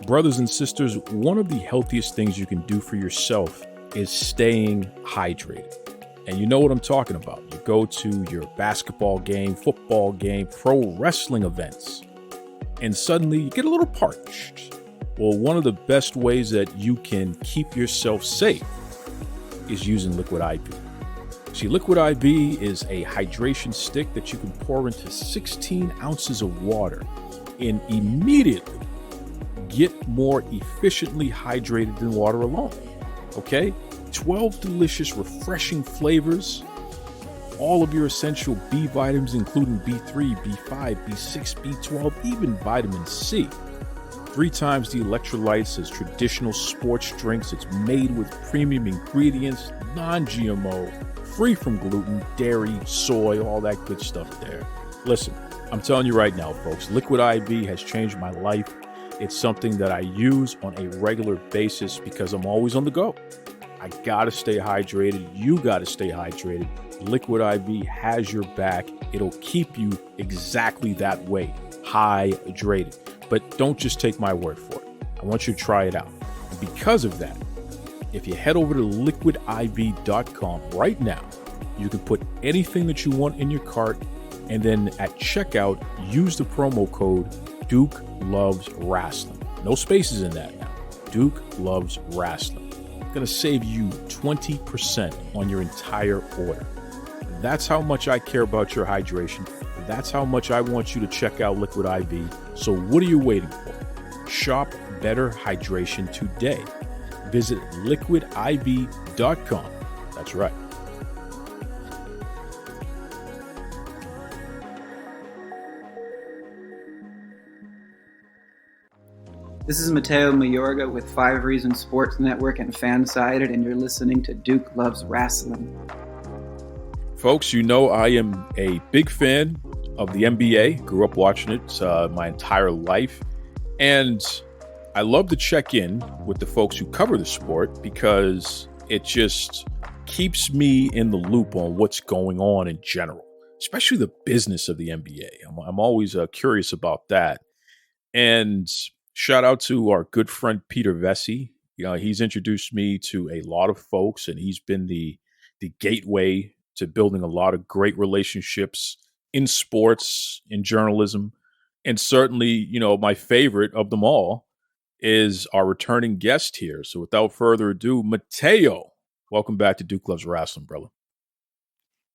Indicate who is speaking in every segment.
Speaker 1: Brothers and sisters, one of the healthiest things you can do for yourself is staying hydrated. And you know what I'm talking about. You go to your basketball game, football game, pro wrestling events, and suddenly you get a little parched. Well, one of the best ways that you can keep yourself safe is using Liquid IV. See, Liquid IV is a hydration stick that you can pour into 16 ounces of water and immediately get more efficiently hydrated than water alone. Okay? 12 delicious, refreshing flavors, all of your essential B vitamins, including B3, B5, B6, B12, even vitamin C. 3 times the electrolytes as traditional sports drinks. It's made with premium ingredients, non-GMO, free from gluten, dairy, soy, all that good stuff there. Listen, I'm telling you right now, folks, Liquid IV has changed my life. It's something that I use on a regular basis because I'm always on the go. I gotta stay hydrated. You gotta stay hydrated. Liquid IV has your back. It'll keep you exactly that way, hydrated. But don't just take my word for it. I want you to try it out. And because of that, if you head over to liquidiv.com right now, you can put anything that you want in your cart, and then at checkout, use the promo code Duke Loves Wrestling. No spaces in that now. Duke Loves Wrestling. Going to save you 20% on your entire order. That's how much I care about your hydration. That's how much I want you to check out Liquid IV. So what are you waiting for? Shop better hydration today. Visit liquidiv.com. That's right.
Speaker 2: This is Mateo Mayorga with 5 Reasons Sports Network and Fansided, and you're listening to Duke Loves Wrestling.
Speaker 1: Folks, you know I am a big fan of the NBA. Grew up watching it my entire life. And I love to check in with the folks who cover the sport because it just keeps me in the loop on what's going on in general, especially the business of the NBA. I'm always curious about that. And shout out to our good friend Peter Vesey. You know, he's introduced me to a lot of folks, and he's been the gateway to building a lot of great relationships in sports, in journalism. And certainly, you know, my favorite of them all is our returning guest here. So without further ado, Mateo, welcome back to Duke Loves Wrestling, brother.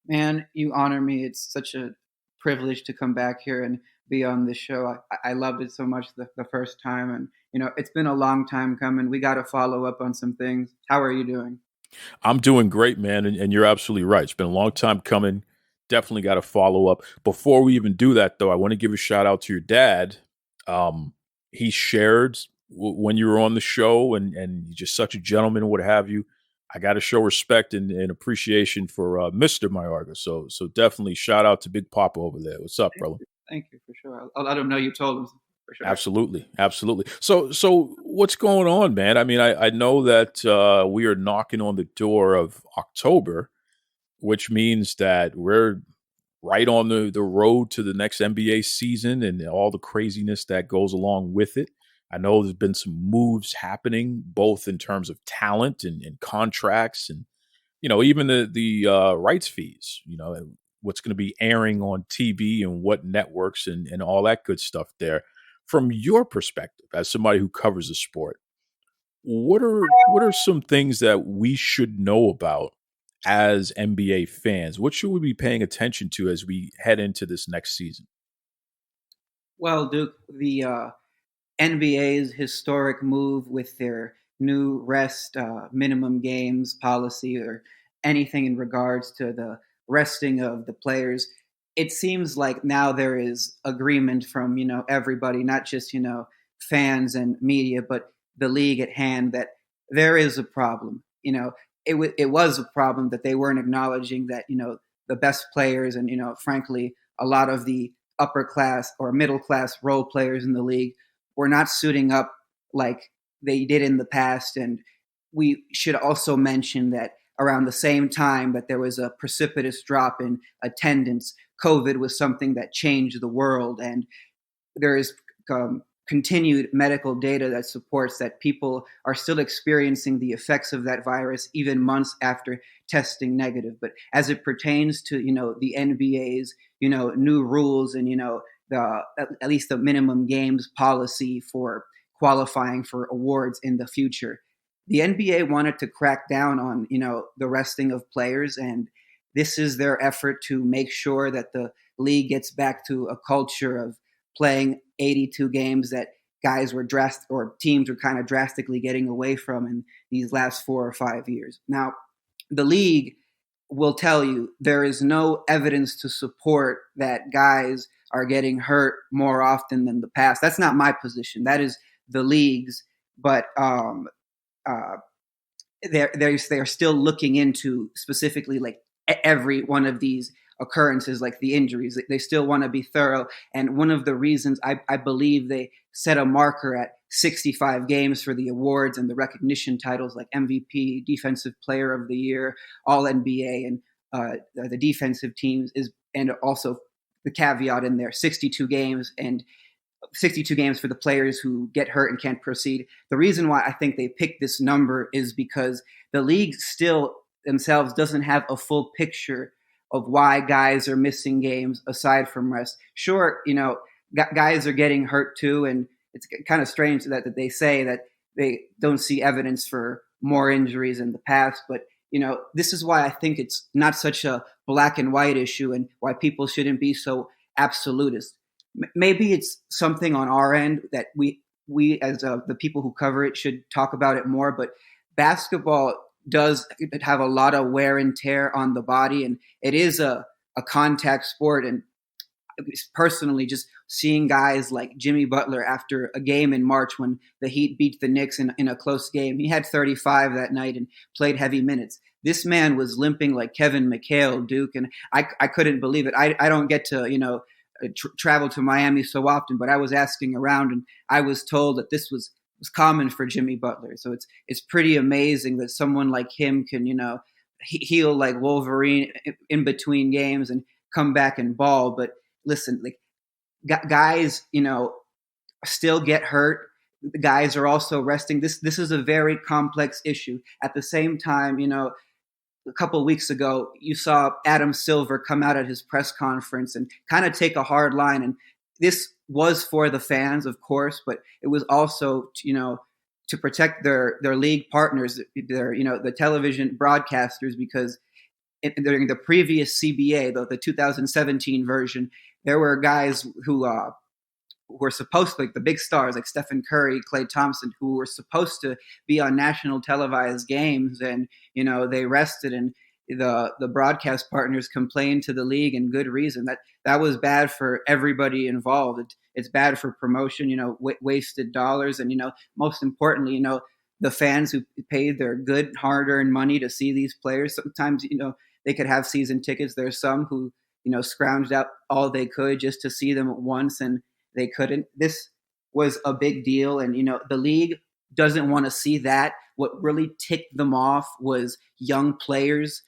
Speaker 2: Man, you honor me. It's such a privilege to come back here and be on this show. I loved it so much the first time. And, you know, it's been a long time coming. We got to follow up on some things. How are you doing?
Speaker 1: I'm doing great, man. And you're absolutely right. It's been a long time coming. Definitely got to follow up. Before we even do that, though, I want to give a shout out to your dad. He shared when you were on the show and you're just such a gentleman and what have you. I got to show respect and appreciation for Mr. Mayorga. So definitely shout out to Big Papa over there. What's up, brother?
Speaker 2: Thank you for sure. I'll let him know you told him for sure.
Speaker 1: Absolutely. So what's going on, man? I mean, I know that we are knocking on the door of October, which means that we're right on the road to the next NBA season and all the craziness that goes along with it. I know there's been some moves happening, both in terms of talent and contracts and, you know, even the rights fees, you know, what's going to be airing on TV and what networks and all that good stuff there. From your perspective, as somebody who covers the sport, what are some things that we should know about as NBA fans? What should we be paying attention to as we head into this next season?
Speaker 2: Well, Duke, the NBA's historic move with their new rest minimum games policy or anything in regards to the resting of the players, it seems like now there is agreement from, you know, everybody, not just, you know, fans and media, but the league at hand that there is a problem. You know, it was a problem that they weren't acknowledging that, you know, the best players and, you know, frankly, a lot of the upper class or middle class role players in the league were not suiting up like they did in the past. And we should also mention that around the same time that there was a precipitous drop in attendance, COVID was something that changed the world. And there is continued medical data that supports that people are still experiencing the effects of that virus even months after testing negative. But as it pertains to, the NBA's, new rules and, at least the minimum games policy for qualifying for awards in the future, the NBA wanted to crack down on, the resting of players. And this is their effort to make sure that the league gets back to a culture of playing 82 games that guys were teams were kind of drastically getting away from in these last 4 or 5 years. Now, the league will tell you there is no evidence to support that guys are getting hurt more often than the past. That's not my position. That is the league's. But they're still looking into specifically like every one of these occurrences, like the injuries. They still want to be thorough. And one of the reasons I believe they set a marker at 65 games for the awards and the recognition titles like MVP, Defensive Player of the Year, All NBA, and the defensive teams and also the caveat in there, 62 games and 62 games for the players who get hurt and can't proceed. The reason why I think they picked this number is because the league still themselves doesn't have a full picture of why guys are missing games aside from rest. Sure, guys are getting hurt too, and it's kind of strange that they say that they don't see evidence for more injuries in the past. But, this is why I think it's not such a black and white issue and why people shouldn't be so absolutist. Maybe it's something on our end that we as the people who cover it should talk about it more. But basketball does have a lot of wear and tear on the body, and it is a contact sport. And personally, just seeing guys like Jimmy Butler after a game in March when the Heat beat the Knicks in a close game, he had 35 that night and played heavy minutes. This man was limping like Kevin McHale, Duke, and I couldn't believe it. I don't get to, travel to Miami so often, but I was asking around and I was told that this was common for Jimmy Butler. So it's pretty amazing that someone like him can, heal like Wolverine in between games and come back and ball. But listen, like guys, still get hurt. The guys are also resting. This is a very complex issue. At the same time, a couple of weeks ago, you saw Adam Silver come out at his press conference and kind of take a hard line. And this was for the fans, of course, but it was also, to protect their league partners, the television broadcasters, because during the previous CBA, the 2017 version, there were guys who were supposed to, like the big stars like Stephen Curry, Klay Thompson, who were supposed to be on national televised games, and they rested, and the broadcast partners complained to the league, and good reason. That was bad for everybody involved. It's bad for promotion, wasted dollars, and most importantly, the fans who paid their good hard-earned money to see these players. Sometimes they could have season tickets. There's some who scrounged out all they could just to see them once, and they couldn't. This was a big deal, and the league doesn't want to see that. What really ticked them off was young players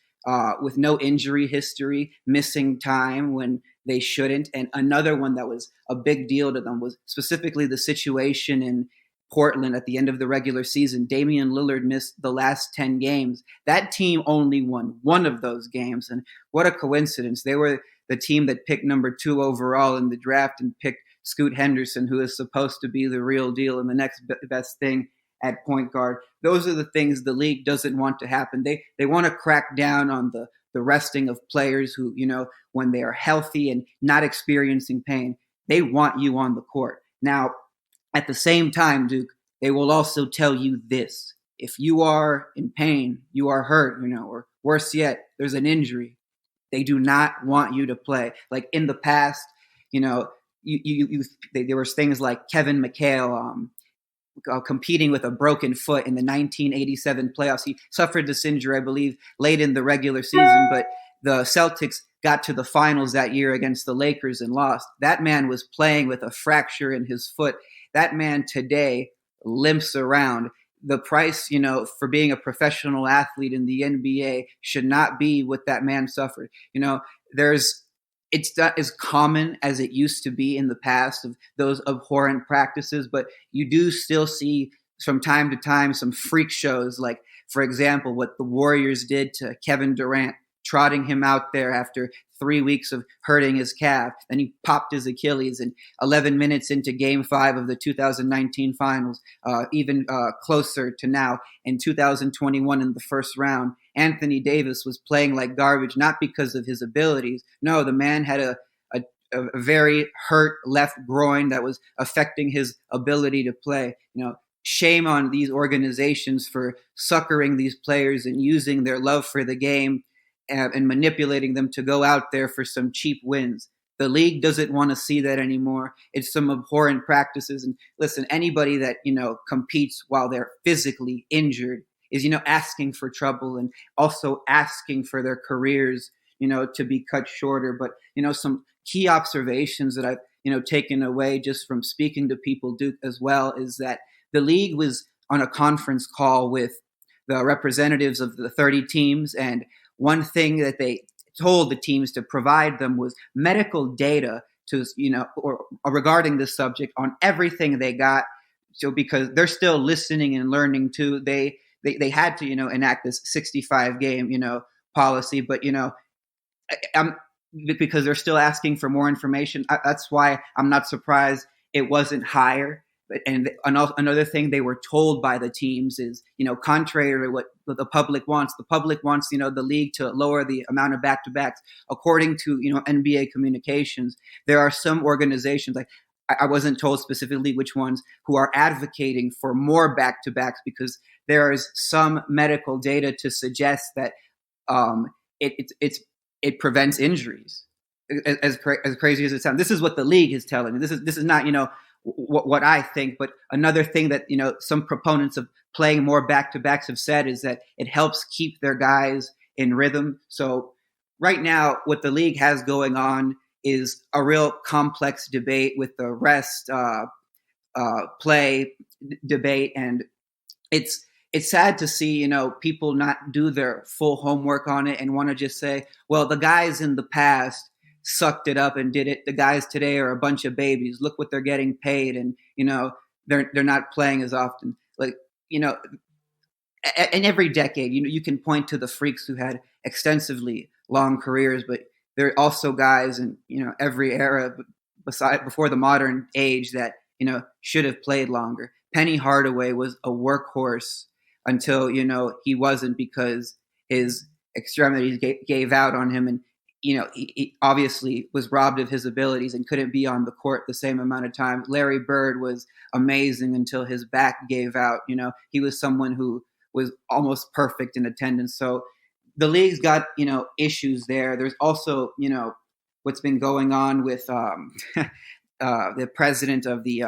Speaker 2: with no injury history missing time when they shouldn't. And another one that was a big deal to them was specifically the situation in Portland at the end of the regular season. Damian Lillard missed the last 10 games. That team only won one of those games, and what a coincidence. They were the team that picked number 2 overall in the draft and picked Scoot Henderson, who is supposed to be the real deal and the next best thing at point guard. Those are the things the league doesn't want to happen. They want to crack down on the resting of players who, when they are healthy and not experiencing pain, they want you on the court. Now, at the same time, Duke, they will also tell you this. If you are in pain, you are hurt, or worse yet, there's an injury, they do not want you to play. Like in the past, there was things like Kevin McHale competing with a broken foot in the 1987 playoffs. He suffered this injury, I believe, late in the regular season, but the Celtics got to the finals that year against the Lakers and lost. That man was playing with a fracture in his foot. That man today limps around. The price, for being a professional athlete in the NBA should not be what that man suffered. There's it's not as common as it used to be in the past of those abhorrent practices, but you do still see from time to time some freak shows, like, for example, what the Warriors did to Kevin Durant, trotting him out there after 3 weeks of hurting his calf. Then he popped his Achilles, and 11 minutes into Game 5 of the 2019 Finals, even closer to now, in 2021 in the first round, Anthony Davis was playing like garbage, not because of his abilities. No, the man had a very hurt left groin that was affecting his ability to play. Shame on these organizations for suckering these players and using their love for the game and manipulating them to go out there for some cheap wins. The league doesn't want to see that anymore. It's some abhorrent practices. And listen, anybody that, competes while they're physically injured is, asking for trouble and also asking for their careers, to be cut shorter. But, some key observations that I've, taken away just from speaking to people, Duke, as well, is that the league was on a conference call with the representatives of the 30 teams, and one thing that they told the teams to provide them was medical data to, or regarding this subject on everything they got. So because they're still listening and learning too, they had to, enact this 65 game, policy, but, because they're still asking for more information. That's why I'm not surprised it wasn't higher. And another thing they were told by the teams is, contrary to what the public wants, the league to lower the amount of back-to-backs. According to, NBA communications, there are some organizations, like I wasn't told specifically which ones, who are advocating for more back-to-backs because there is some medical data to suggest that it prevents injuries. As crazy as it sounds, this is what the league is telling me. This is not, what I think, but another thing that, some proponents of playing more back-to-backs have said is that it helps keep their guys in rhythm. So right now, what the league has going on is a real complex debate with the rest play debate. And it's sad to see, people not do their full homework on it and want to just say, well, the guys in the past sucked it up and did it. The guys today are a bunch of babies. Look what they're getting paid. And, they're not playing as often. Like, in every decade, you can point to the freaks who had extensively long careers, but there are also guys in, every era before the modern age that, should have played longer. Penny Hardaway was a workhorse until, he wasn't, because his extremities gave out on him. And, he obviously was robbed of his abilities and couldn't be on the court the same amount of time. Larry Bird was amazing until his back gave out. He was someone who was almost perfect in attendance. So the league's got, issues there. There's also, what's been going on with the president of the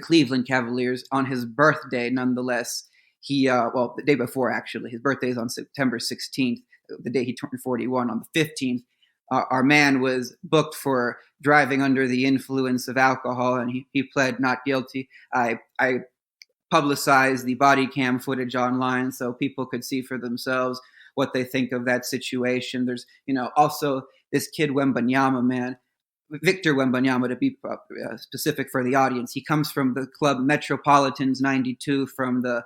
Speaker 2: Cleveland Cavaliers on his birthday. Nonetheless, he, the day before, actually, his birthday is on September 16th. The day he turned 41 on the 15th, our man was booked for driving under the influence of alcohol, and he pled not guilty. I publicized the body cam footage online so people could see for themselves what they think of that situation. There's, also this kid Wembanyama, man, Victor Wembanyama, to be specific for the audience. He comes from the club Metropolitans 92 from the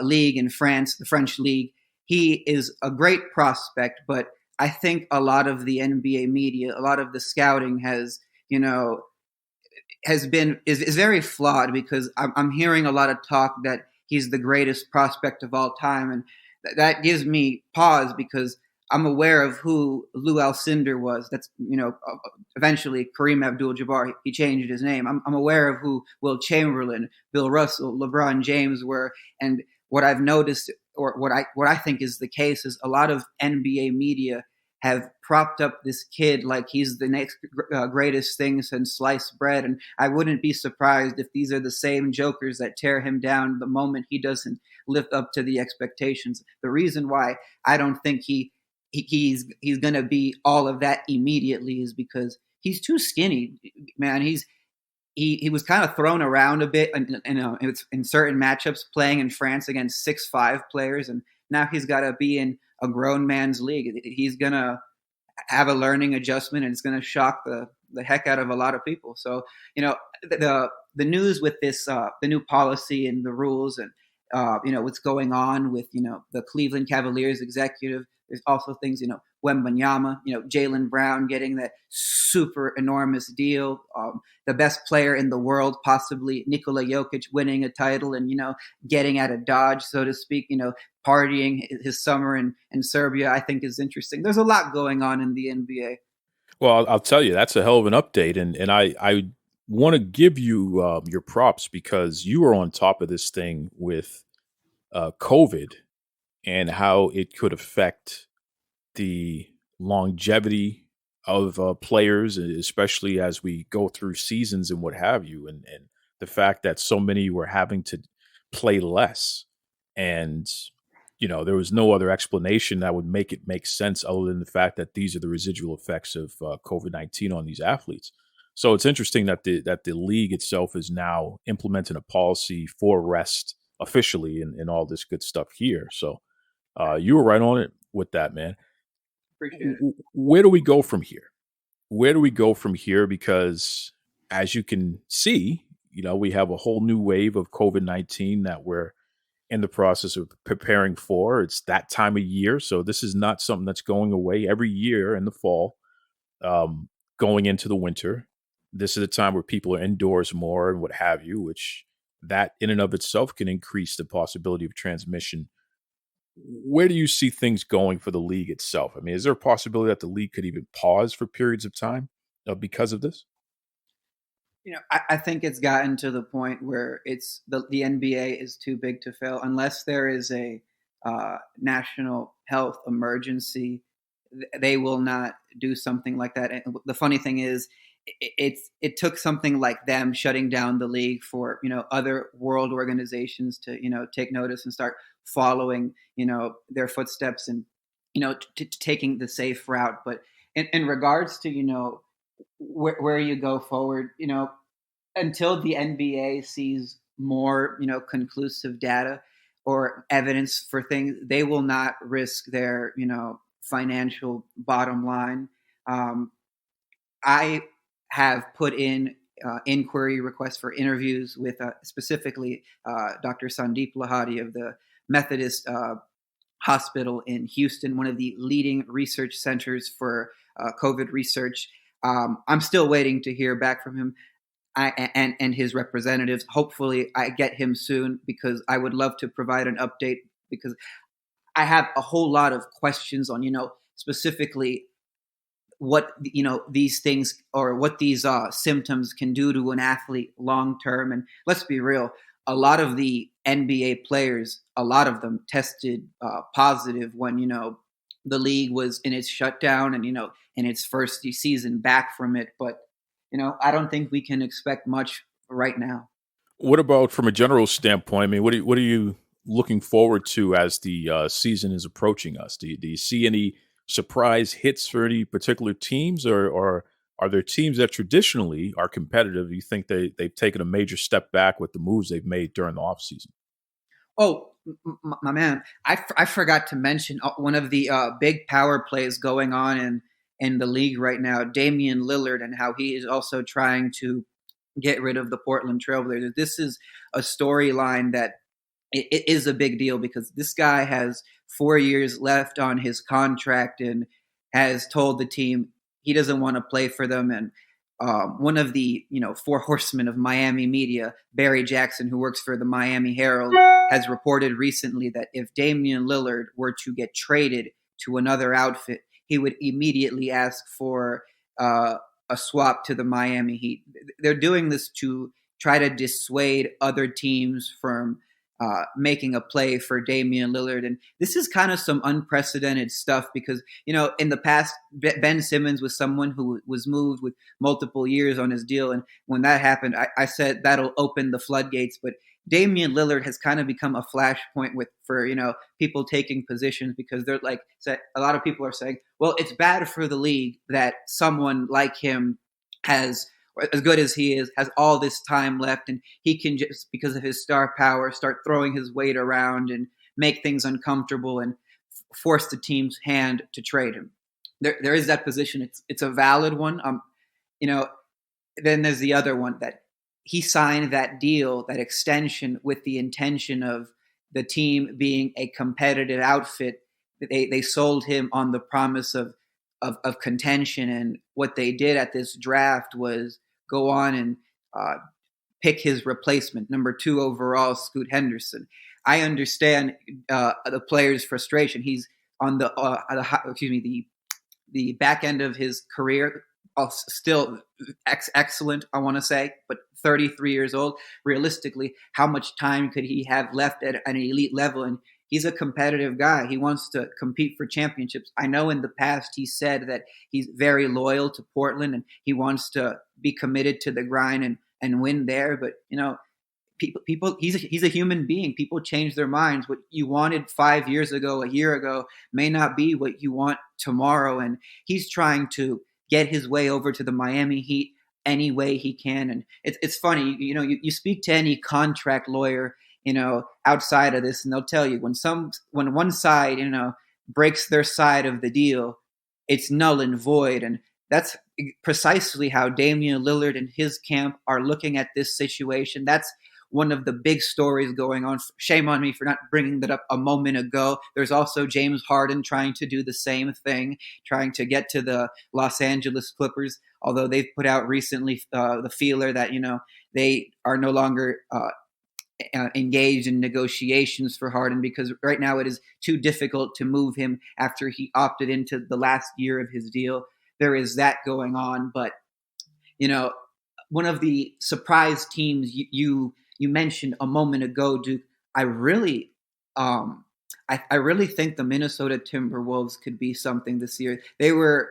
Speaker 2: league in France, the French league. He is a great prospect, but I think a lot of the NBA media, a lot of the scouting is very flawed, because I'm hearing a lot of talk that he's the greatest prospect of all time. And that gives me pause, because I'm aware of who Lou Alcindor was. That's, eventually Kareem Abdul-Jabbar, he changed his name. I'm aware of who Will Chamberlain, Bill Russell, LeBron James were. And what I've noticed, or what I think is the case, is a lot of NBA media have propped up this kid like he's the next greatest thing since sliced bread. And I wouldn't be surprised if these are the same jokers that tear him down the moment he doesn't live up to the expectations. The reason why I don't think he's going to be all of that immediately is because he's too skinny, man. He was kind of thrown around a bit in certain matchups playing in France against 6'5" players, and now he's got to be in a grown man's league. He's going to have a learning adjustment, and it's going to shock the heck out of a lot of people. So, the news with this, the new policy and the rules, and what's going on with the Cleveland Cavaliers executive. There's also things, Wembanyama, Jalen Brown getting that super enormous deal. The best player in the world, possibly Nikola Jokic, winning a title and getting out of Dodge, so to speak. Partying his summer in Serbia, I think, is interesting. There's a lot going on in the NBA.
Speaker 1: Well, I'll tell you, that's a hell of an update, and I want to give you your props because you were on top of this thing with COVID and how it could affect the longevity of players, especially as we go through seasons and what have you, and the fact that so many were having to play less, and there was no other explanation that would make it make sense other than the fact that these are the residual effects of COVID-19 on these athletes. So it's interesting that the league itself is now implementing a policy for rest officially and all this good stuff here. So you were right on it with that, man.
Speaker 2: Appreciate it.
Speaker 1: Where do we go from here? Where do we go from here? Because as you can see, we have a whole new wave of COVID-19 that we're in the process of preparing for. It's that time of year. So this is not something that's going away every year in the fall, going into the winter. This is a time where people are indoors more and what have you, which that in and of itself can increase the possibility of transmission. Where do you see things going for the league itself? I mean, is there a possibility that the league could even pause for periods of time because of this?
Speaker 2: I think it's gotten to the point where it's the NBA is too big to fail unless there is a national health emergency. They will not do something like that. And the funny thing is, it took something like them shutting down the league for other world organizations to take notice and start following their footsteps and taking the safe route. But in regards to where you go forward, until the NBA sees more conclusive data or evidence for things, they will not risk their financial bottom line. I have put in inquiry requests for interviews with specifically Dr. Sandeep Lahadi of the Methodist Hospital in Houston, one of the leading research centers for COVID research. I'm still waiting to hear back from him and his representatives. Hopefully I get him soon because I would love to provide an update because I have a whole lot of questions on, specifically what these things or what these symptoms can do to an athlete long term. And let's be real, a lot of the NBA players, a lot of them tested positive when the league was in its shutdown and in its first season back from it. But I don't think we can expect much right now.
Speaker 1: What about from a general standpoint? I mean, what are you looking forward to as the season is approaching us? Do you see any surprise hits for any particular teams, or are there teams that traditionally are competitive? You think they've taken a major step back with the moves they've made during the offseason?
Speaker 2: Oh, my man, I forgot to mention one of the big power plays going on in the league right now, Damian Lillard, and how he is also trying to get rid of the Portland Trailblazers. This is a storyline that it is a big deal because this guy has 4 years left on his contract and has told the team he doesn't want to play for them. And one of the four horsemen of Miami media, Barry Jackson, who works for the Miami Herald, has reported recently that if Damian Lillard were to get traded to another outfit, he would immediately ask for a swap to the Miami Heat. They're doing this to try to dissuade other teams from making a play for Damian Lillard. And this is kind of some unprecedented stuff because, in the past, Ben Simmons was someone who was moved with multiple years on his deal. And when that happened, I said that'll open the floodgates. But Damian Lillard has kind of become a flashpoint for people taking positions because they're like, a lot of people are saying, well, it's bad for the league that someone like him has, as good as he is, has all this time left, and he can just, because of his star power, start throwing his weight around and make things uncomfortable and force the team's hand to trade him. there is that position. It's a valid one. You know, then there's the other one that he signed that deal, that extension, with the intention of the team being a competitive outfit. They sold him on the promise of contention, and what they did at this draft was go on and pick his replacement, number 2 overall, Scoot Henderson. I understand the player's frustration. He's on the back end of his career, still excellent, I want to say, but 33 years old. Realistically, how much time could he have left at an elite level? And he's a competitive guy. He wants to compete for championships. I know in the past he said that he's very loyal to Portland and he wants to be committed to the grind and win there. But, people he's a human being. People change their minds. What you wanted 5 years ago, a year ago, may not be what you want tomorrow. And he's trying to get his way over to the Miami Heat any way he can. And it's funny, you speak to any contract lawyer, outside of this, and they'll tell you when one side, breaks their side of the deal, it's null and void. And that's precisely how Damian Lillard and his camp are looking at this situation. That's one of the big stories going on. Shame on me for not bringing that up a moment ago. There's also James Harden trying to do the same thing, trying to get to the Los Angeles Clippers, although they've put out recently the feeler that, they are no longer engaged in negotiations for Harden because right now it is too difficult to move him after he opted into the last year of his deal. There is that going on. But, one of the surprise teams you mentioned a moment ago, Duke, I really think the Minnesota Timberwolves could be something this year. They weren't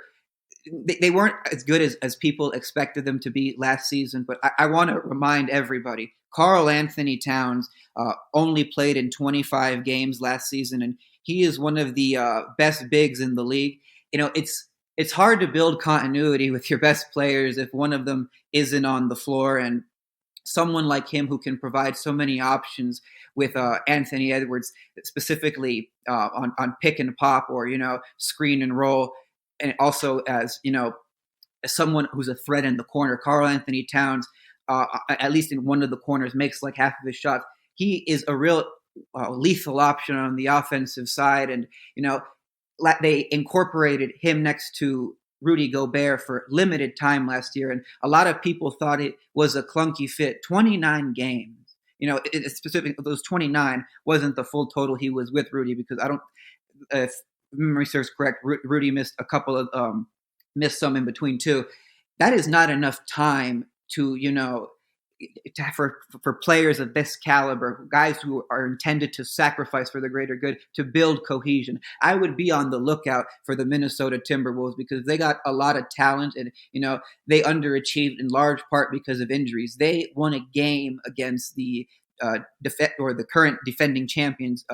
Speaker 2: as good as people expected them to be last season, but I want to remind everybody, Karl Anthony Towns only played in 25 games last season, and he is one of the best bigs in the league. It's hard to build continuity with your best players if one of them isn't on the floor, and someone like him who can provide so many options with Anthony Edwards, specifically on pick and pop or, screen and roll. And also as someone who's a threat in the corner, Karl Anthony Towns, at least in one of the corners, makes like half of his shots. He is a real lethal option on the offensive side. And, they incorporated him next to Rudy Gobert for limited time last year. And a lot of people thought it was a clunky fit. 29 games. Specifically, those 29 wasn't the full total he was with Rudy, because if memory serves correct, Rudy missed a couple of missed some in between too. That is not enough time for players of this caliber, guys who are intended to sacrifice for the greater good, to build cohesion. I would be on the lookout for the Minnesota Timberwolves because they got a lot of talent, and they underachieved in large part because of injuries. They won a game against the the current defending champions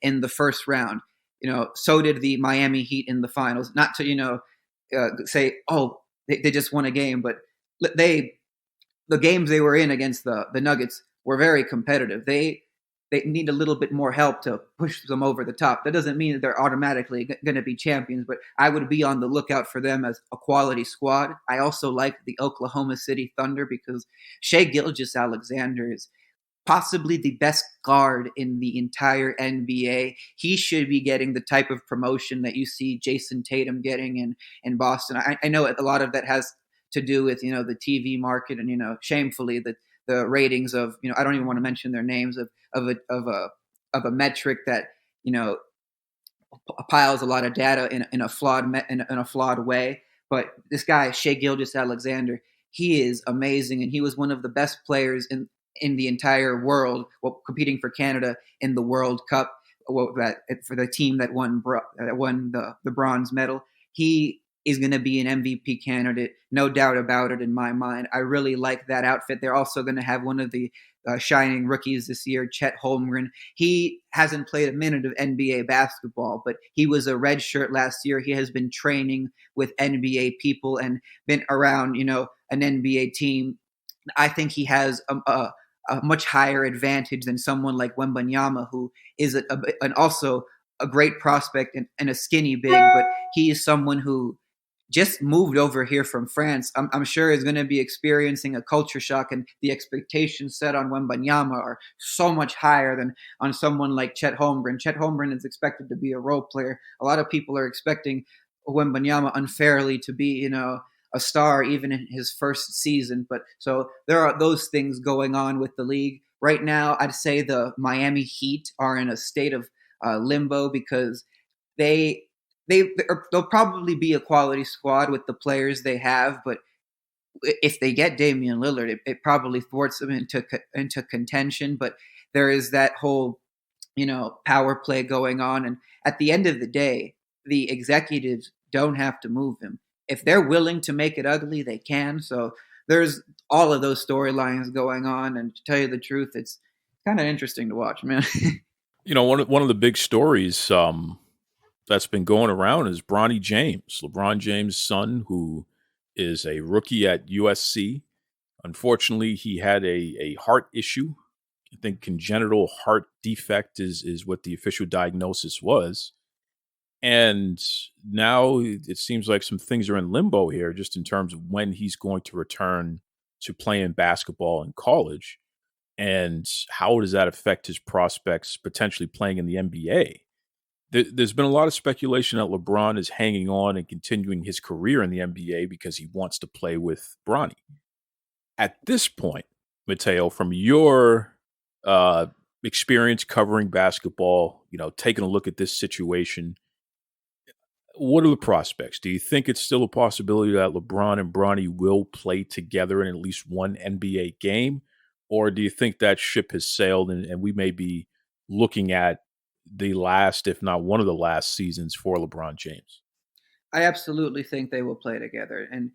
Speaker 2: in the first round. So did the Miami Heat in the finals. Not to say, oh, they just won a game, but the games they were in against the Nuggets were very competitive. They need a little bit more help to push them over the top. That doesn't mean that they're automatically going to be champions, but I would be on the lookout for them as a quality squad. I also like the Oklahoma City Thunder because Shai Gilgeous-Alexander is possibly the best guard in the entire NBA. He should be getting the type of promotion that you see Jason Tatum getting in Boston. I know a lot of that has to do with, the TV market and, shamefully the ratings of, I don't even want to mention their names of a metric that, piles a lot of data in a flawed way. But this guy, Shai Gilgeous-Alexander, he is amazing. And he was one of the best players in the entire world, competing for Canada in the World Cup, for the team that won the bronze medal. He is going to be an MVP candidate, no doubt about it in my mind. I really like that outfit. They're also going to have one of the shining rookies this year, Chet Holmgren. He hasn't played a minute of NBA basketball, but he was a red shirt last year. He has been training with NBA people and been around, an NBA team. I think he has a much higher advantage than someone like Wembanyama, who is also a great prospect and a skinny big, but he is someone who just moved over here from France, I'm sure is going to be experiencing a culture shock, and the expectations set on Wembanyama are so much higher than on someone like Chet Holmgren. Chet Holmgren is expected to be a role player. A lot of people are expecting Wembanyama unfairly to be, a star even in his first season. But so there are those things going on with the league right now. I'd say the Miami Heat are in a state of limbo because they they'll probably be a quality squad with the players they have, but if they get Damian Lillard, it probably thwarts them into contention. But there is that whole power play going on, and at the end of the day, the executives don't have to move him. If they're willing to make it ugly, they can. So there's all of those storylines going on, and to tell you the truth, it's kind of interesting to watch, man.
Speaker 1: One of the big stories that's been going around is Bronny James, LeBron James' son, who is a rookie at USC. Unfortunately, he had a heart issue. I think congenital heart defect is what the official diagnosis was. And now it seems like some things are in limbo here just in terms of when he's going to return to playing basketball in college. And how does that affect his prospects potentially playing in the NBA? There's been a lot of speculation that LeBron is hanging on and continuing his career in the NBA because he wants to play with Bronny. At this point, Mateo, from your experience covering basketball, taking a look at this situation, what are the prospects? Do you think it's still a possibility that LeBron and Bronny will play together in at least one NBA game? Or do you think that ship has sailed and we may be looking at the last, if not one of the last seasons for LeBron James?
Speaker 2: I absolutely think they will play together, and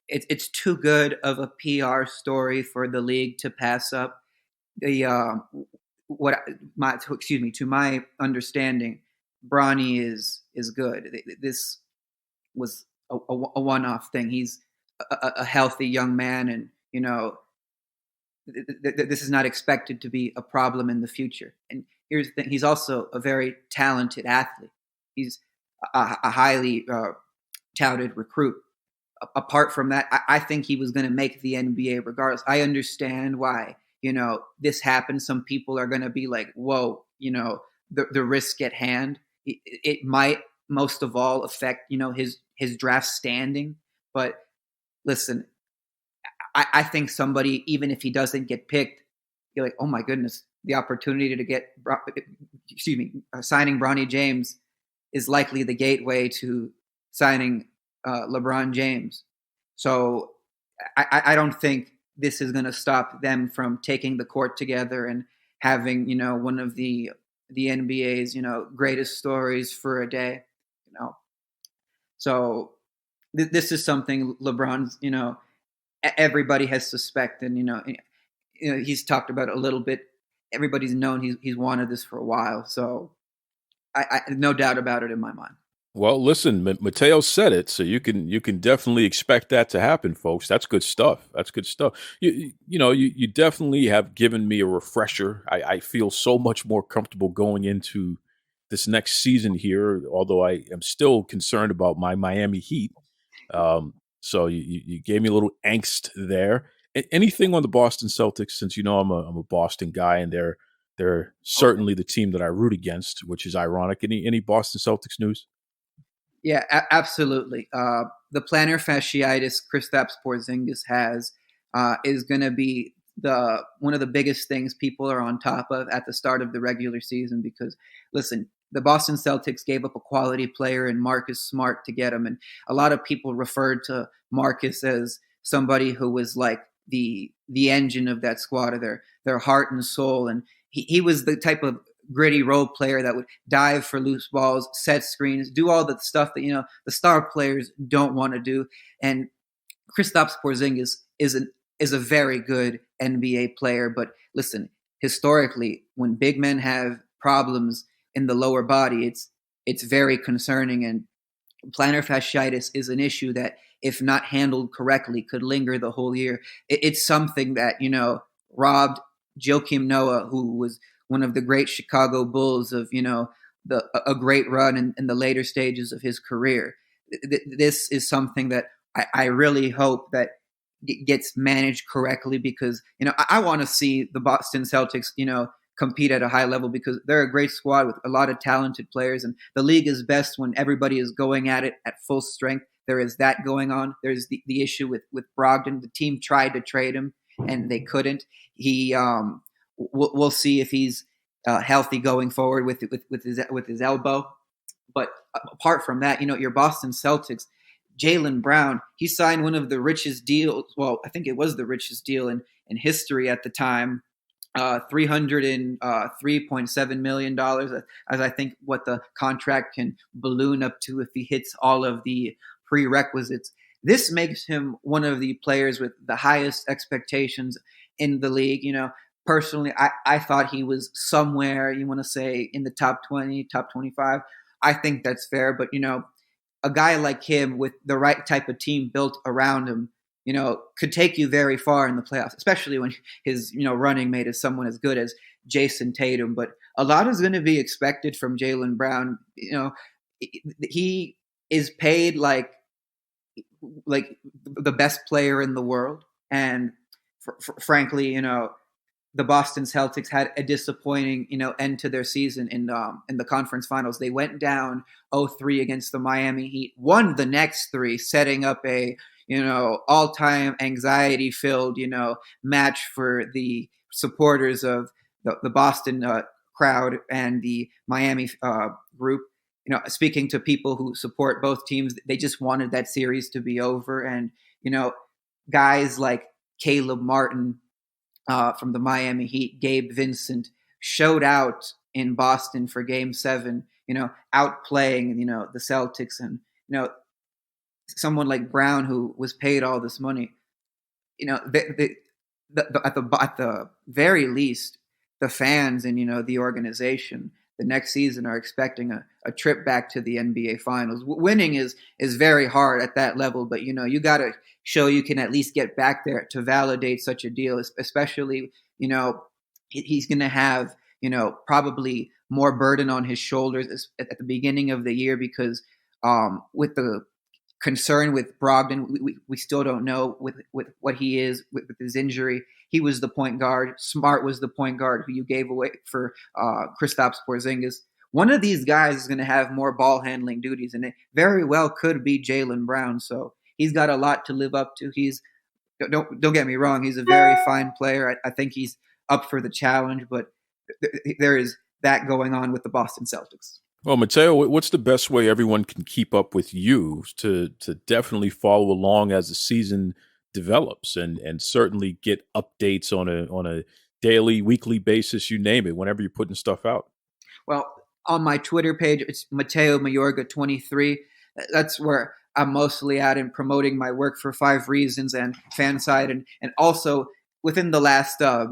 Speaker 2: it's too good of a PR story for the league to pass up. The to my understanding, Bronny is good. This was a one-off thing. He's a healthy young man, and this is not expected to be a problem in the future. And here's the thing: he's also a very talented athlete. He's a highly touted recruit. Apart from that, I think he was going to make the NBA regardless. I understand why this happened. Some people are going to be like, "Whoa, the risk at hand." It might most of all affect his draft standing. But listen, I think somebody, even if he doesn't get picked, you're like, oh my goodness, the opportunity to get, signing Bronny James is likely the gateway to signing LeBron James. So I don't think this is going to stop them from taking the court together and having, one of the NBA's, greatest stories for a day, So this is something LeBron's, everybody has suspected, he's talked about it a little bit. Everybody's known he's wanted this for a while. So I no doubt about it in my mind.
Speaker 1: Well, listen, Mateo said it, so you can definitely expect that to happen, folks. That's good stuff. That's good stuff. You definitely have given me a refresher. I feel so much more comfortable going into this next season here, although I am still concerned about my Miami Heat. So you gave me a little angst there. Anything on the Boston Celtics, since I'm a Boston guy, and they're certainly the team that I root against, which is ironic. Any Boston Celtics news?
Speaker 2: Yeah, absolutely. The plantar fasciitis Kristaps Porzingis has is going to be one of the biggest things people are on top of at the start of the regular season. Because listen, the Boston Celtics gave up a quality player in Marcus Smart to get him, and a lot of people referred to Marcus as somebody who was like the engine of that squad, of their heart and soul, and he was the type of gritty role player that would dive for loose balls, set screens, do all the stuff that the star players don't want to do. And Kristaps Porzingis is a very good NBA player, but listen, historically, when big men have problems in the lower body, it's very concerning. And plantar fasciitis is an issue that, if not handled correctly, could linger the whole year. It's something that robbed Joakim Noah, who was one of the great Chicago Bulls, of a great run in the later stages of his career. this is something that I really hope that gets managed correctly, because I want to see the Boston Celtics compete at a high level, because they're a great squad with a lot of talented players, and the league is best when everybody is going at it at full strength. There is that going on. There's the issue with Brogdon. The team tried to trade him and they couldn't. We'll see if he's healthy going forward with his elbow. But apart from that, your Boston Celtics, Jaylen Brown, he signed one of the richest deals. Well, I think it was the richest deal in history at the time. $303.7 million, as I think what the contract can balloon up to if he hits all of the prerequisites. This makes him one of the players with the highest expectations in the league. Personally, I thought he was somewhere, you want to say, in the top 20, top 25. I think that's fair. But, a guy like him with the right type of team built around him, could take you very far in the playoffs, especially when his, running mate is someone as good as Jason Tatum. But a lot is going to be expected from Jaylen Brown. He is paid like the best player in the world. And frankly, the Boston Celtics had a disappointing, end to their season in the conference finals. They went down 0-3 against the Miami Heat, won the next three, setting up a all-time anxiety-filled, match for the supporters of the Boston crowd and the Miami group. Speaking to people who support both teams, they just wanted that series to be over. And, guys like Caleb Martin from the Miami Heat, Gabe Vincent, showed out in Boston for Game 7, outplaying, the Celtics. And, someone like Brown, who was paid all this money, at the very least, the fans and the organization the next season are expecting a trip back to the NBA Finals. Winning is very hard at that level, but you got to show you can at least get back there to validate such a deal. Especially he's going to have probably more burden on his shoulders at the beginning of the year, because with the concern with Brogdon, we still don't know with what he is with his injury. He was the point guard. Smart was the point guard who you gave away for Kristaps Porzingis. One of these guys is going to have more ball handling duties, and it very well could be Jaylen Brown. So he's got a lot to live up to. Don't get me wrong, he's a very fine player. I think he's up for the challenge, but there is that going on with the Boston Celtics.
Speaker 1: Well, Mateo, what's the best way everyone can keep up with you to definitely follow along as the season develops and certainly get updates on a daily, weekly basis, you name it, whenever you're putting stuff out?
Speaker 2: Well, on my Twitter page, it's Mateo Mayorga 23. That's where I'm mostly at in promoting my work for 5 Reasons and Fanside, and also within the last at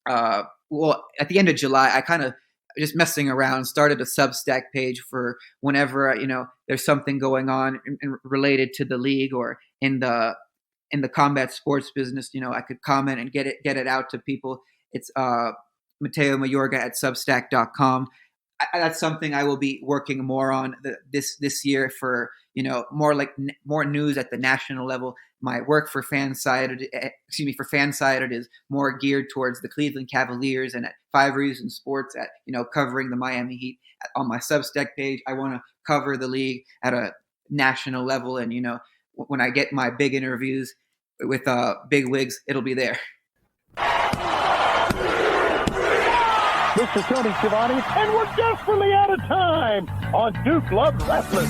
Speaker 2: the end of July, I kind of just messing around, started a Substack page for whenever, there's something going on related to the league or in the combat sports business, I could comment and get it out to people. It's Mateo Mayorga at Substack.com. That's something I will be working more on this year for, more news at the national level. My work for Fansided is more geared towards the Cleveland Cavaliers, and at 5 Reasons Sports at, covering the Miami Heat. On my Substack page, I want to cover the league at a national level. And, when I get my big interviews with big wigs, it'll be there.
Speaker 3: This is Tony Schiavone, and we're desperately out of time on Duke Love Wrestling.